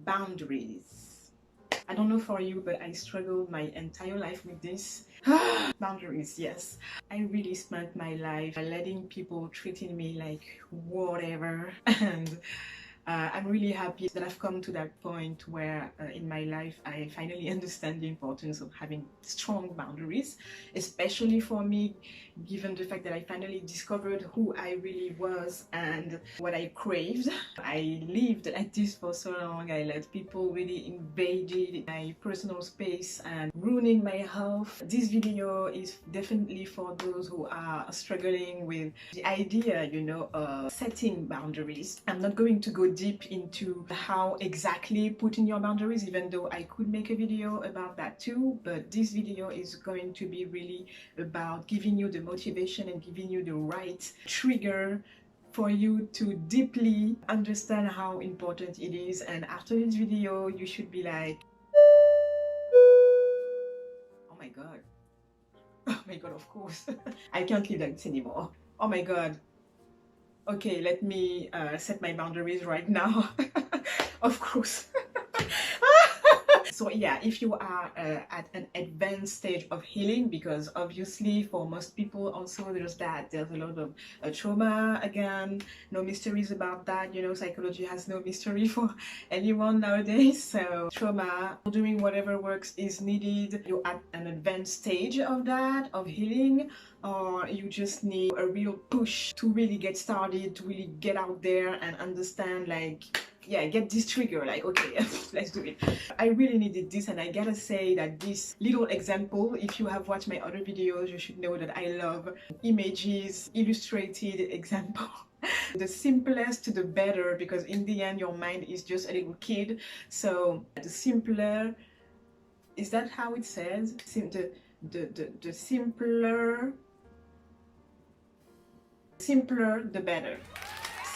Boundaries. I don't know for you, but I struggled my entire life with this. Boundaries, yes. I really spent my life letting people treating me like whatever, and I'm really happy that I've come to that point where in my life I finally understand the importance of having strong boundaries, especially for me, given the fact that I finally discovered who I really was and what I craved. I lived like this for so long. I let people really invade my personal space and ruining my health. This video is definitely for those who are struggling with the idea, of setting boundaries. I'm not going to go deep into how exactly putting your boundaries, even though I could make a video about that too, but this video is going to be really about giving you the motivation and giving you the right trigger for you to deeply understand how important it is. And after this video you should be like, oh my god, oh my god, of course. I can't live like this anymore. Oh my god, okay, let me set my boundaries right now. Of course. So yeah, if you are at an advanced stage of healing, because obviously for most people also there's a lot of trauma. Again, no mysteries about that, psychology has no mystery for anyone nowadays. So trauma, doing whatever works is needed. You're at an advanced stage of that, of healing, or you just need a real push to really get started, to really get out there and understand, like, yeah, get this trigger, like, okay, let's do it. I really needed this, and I gotta say that this little example, if you have watched my other videos, you should know that I love images, illustrated example. The simplest the better, because in the end your mind is just a little kid. So the simpler, is that how it says? The simpler the better.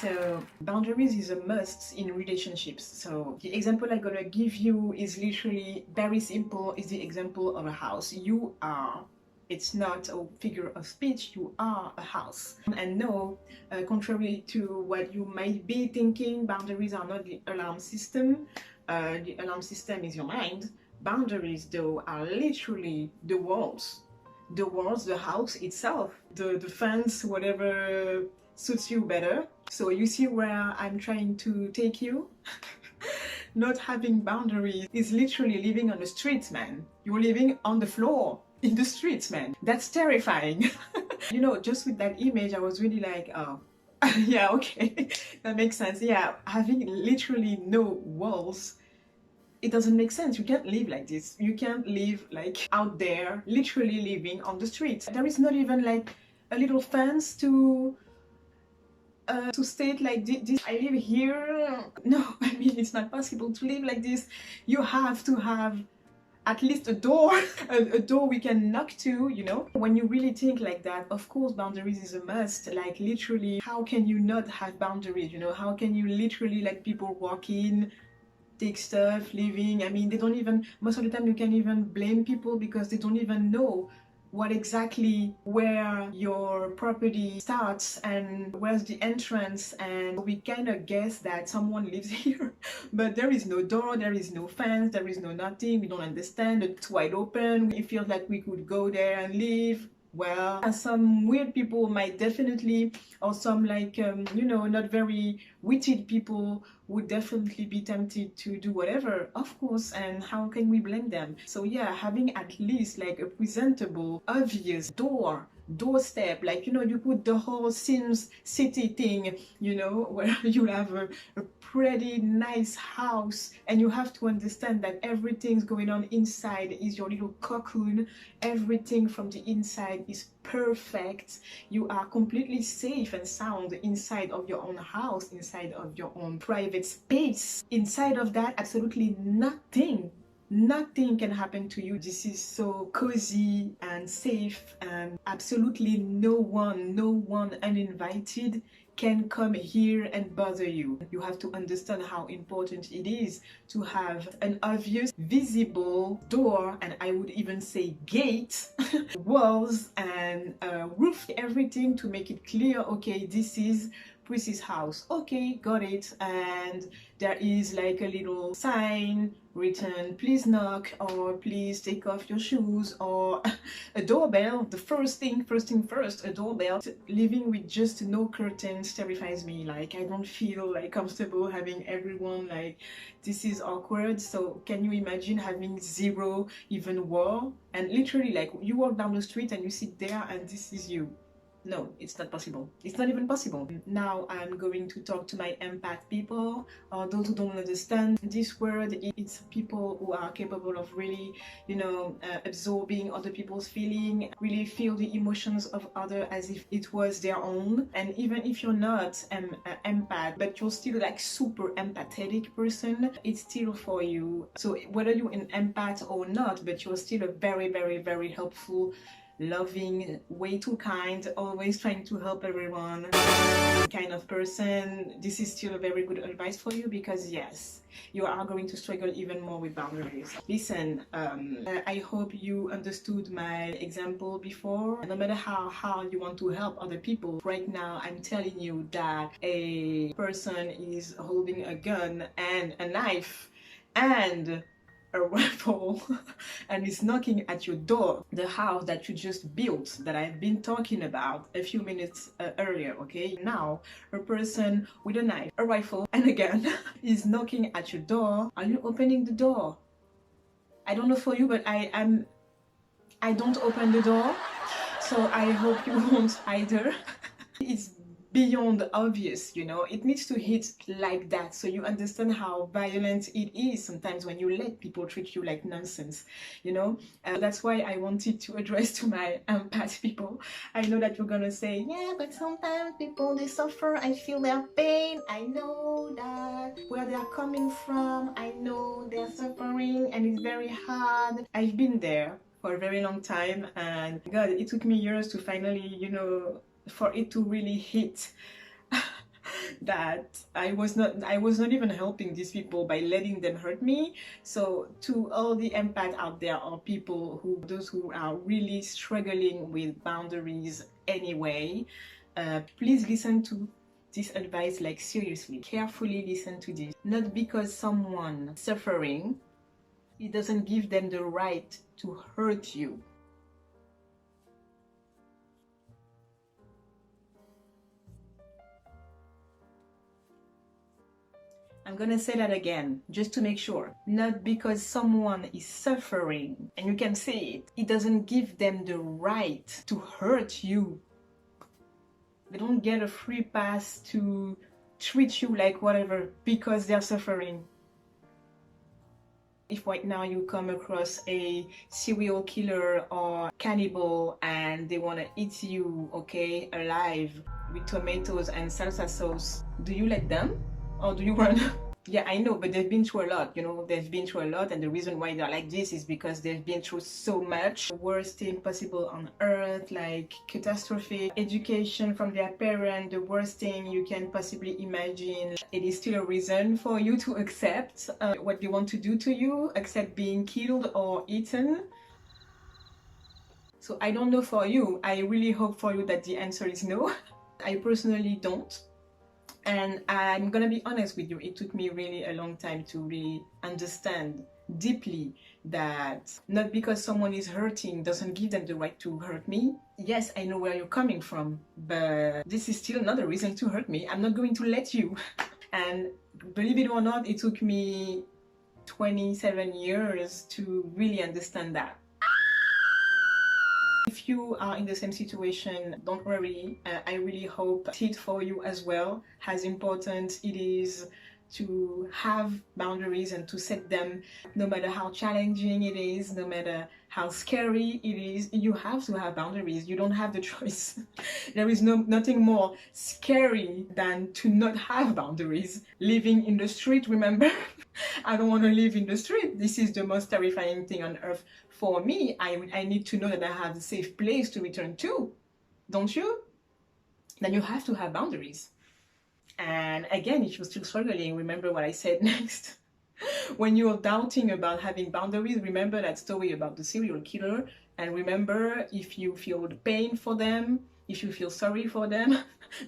So boundaries is a must in relationships. So the example I'm gonna give you is literally very simple. Is the example of a house. You are, it's not a figure of speech, you are a house. And no, contrary to what you might be thinking, boundaries are not the alarm system. The alarm system is your mind. Boundaries though are literally the walls, the house itself, the fence, whatever suits you better. So you see where I'm trying to take you? Not having boundaries is literally living on the streets, man. You're living on the floor in the streets, man. That's terrifying. Just with that image I was really like, oh yeah, okay. That makes sense. Yeah, having literally no walls, it doesn't make sense. You can't live like this. You can't live like out there, literally living on the streets. There is not even like a little fence to state like this, I live here. No, I mean, it's not possible to live like this. You have to have at least a door, a door we can knock to, When you really think like that, of course boundaries is a must. Like literally, how can you not have boundaries? How can you literally let people walk in, take stuff, living? I mean, they don't even, most of the time you can't even blame people because they don't even know what exactly, where your property starts and where's the entrance, and we kind of guess that someone lives here, but there is no door, there is no fence, there is no nothing. We don't understand. It's wide open. It feels like we could go there and live. Well, some weird people might definitely, or some like, not very witted people would definitely be tempted to do whatever, of course, and how can we blame them? So yeah, having at least like a presentable, obvious doorstep, like, you put the whole Sims City thing, where you have a pretty nice house, and you have to understand that everything's going on inside is your little cocoon. Everything from the inside is perfect. You are completely safe and sound inside of your own house, inside of your own private space. Inside of that, absolutely nothing can happen to you. This is so cozy and safe, and absolutely no one uninvited can come here and bother you. You have to understand how important it is to have an obvious, visible door, and I would even say gate, walls and roof, everything to make it clear, okay, this is Prissy's house. Okay, got it. And there is like a little sign written, please knock, or please take off your shoes, or a doorbell. The first thing first, a doorbell. Living with just no curtains terrifies me. Like, I don't feel like comfortable having everyone like, this is awkward. So can you imagine having zero even wall? And literally, like, you walk down the street and you sit there and this is you. No, it's not possible. It's not even possible. Now I'm going to talk to my empath people, or those who don't understand this word. It's people who are capable of really, absorbing other people's feeling, really feel the emotions of other as if it was their own. And even if you're not an empath, but you're still like super empathetic person, it's still for you. So whether you're an empath or not, but you're still a very, very, very helpful, loving, way too kind, always trying to help everyone kind of person, this is still a very good advice for you, because yes, you are going to struggle even more with boundaries. Listen, I hope you understood my example before. No matter how hard you want to help other people, right now I'm telling you that a person is holding a gun and a knife and a rifle and is knocking at your door. The house that you just built, that I've been talking about a few minutes earlier, okay? Now, a person with a knife, a rifle, and a gun is knocking at your door. Are you opening the door? I don't know for you, but I don't open the door, so I hope you won't either. It's beyond obvious, it needs to hit like that, so you understand how violent it is sometimes when you let people treat you like nonsense, that's why I wanted to address to my empath people. I know that you're gonna say, yeah, but sometimes people, they suffer, I feel their pain, I know that where they are coming from, I know they're suffering and it's very hard. I've been there for a very long time, and God, it took me years to finally, for it to really hit that I was not even helping these people by letting them hurt me. So to all the empaths out there, or those who are really struggling with boundaries anyway, please listen to this advice, like seriously, carefully listen to this. Not because someone suffering, it doesn't give them the right to hurt you. I'm gonna say that again, just to make sure. Not because someone is suffering, and you can see it, it doesn't give them the right to hurt you. They don't get a free pass to treat you like whatever because they're suffering. If right now you come across a serial killer or cannibal and they want to eat you, okay, alive, with tomatoes and salsa sauce, do you let them? Or do you run? Yeah, I know, but they've been through a lot, they've been through a lot, and the reason why they're like this is because they've been through so much. The worst thing possible on earth, like catastrophic education from their parent, the worst thing you can possibly imagine. It is still a reason for you to accept what they want to do to you, accept being killed or eaten. So I don't know for you, I really hope for you that the answer is no. I personally don't. And I'm gonna be honest with you, it took me really a long time to really understand deeply that not because someone is hurting doesn't give them the right to hurt me. Yes, I know where you're coming from, but this is still not a reason to hurt me. I'm not going to let you. And believe it or not, it took me 27 years to really understand that. If you are in the same situation, don't worry. I really hope it for you as well, how important it is to have boundaries and to set them, no matter how challenging it is, no matter how scary it is. You have to have boundaries. You don't have the choice. There is nothing more scary than to not have boundaries. Living in the street, remember? I don't want to live in the street. This is the most terrifying thing on earth for me. I need to know that I have a safe place to return to. Don't you? Then you have to have boundaries. And again, if you're still struggling, remember what I said next. When you're doubting about having boundaries, remember that story about the serial killer. And remember, if you feel the pain for them, if you feel sorry for them,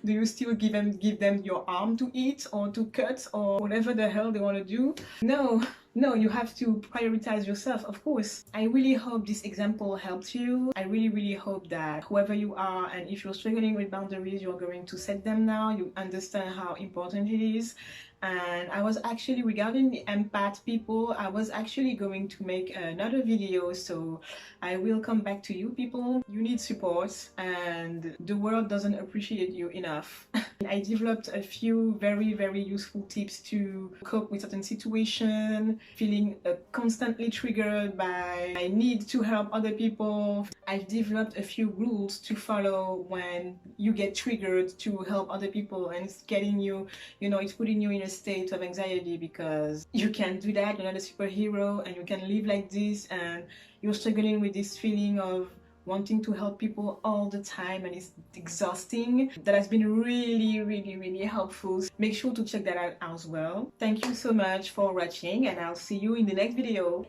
Do you still give them your arm to eat or to cut or whatever the hell they want to do? No, no, you have to prioritize yourself, of course. I really hope this example helped you. I really hope that whoever you are, and if you're struggling with boundaries, you're going to set them now. You understand how important it is. And I was actually, regarding the empath people, I was actually going to make another video, so I will come back to you people. You need support and the world doesn't appreciate you enough. I developed a few very useful tips to cope with certain situations, feeling constantly triggered by my need to help other people. I've developed a few rules to follow when you get triggered to help other people, and it's getting you, it's putting you in a state of anxiety because you can't do that. You're not a superhero and you can live like this and you're struggling with this feeling of wanting to help people all the time, and it's exhausting. That has been really helpful. Make sure to check that out as well. Thank you so much for watching, and I'll see you in the next video.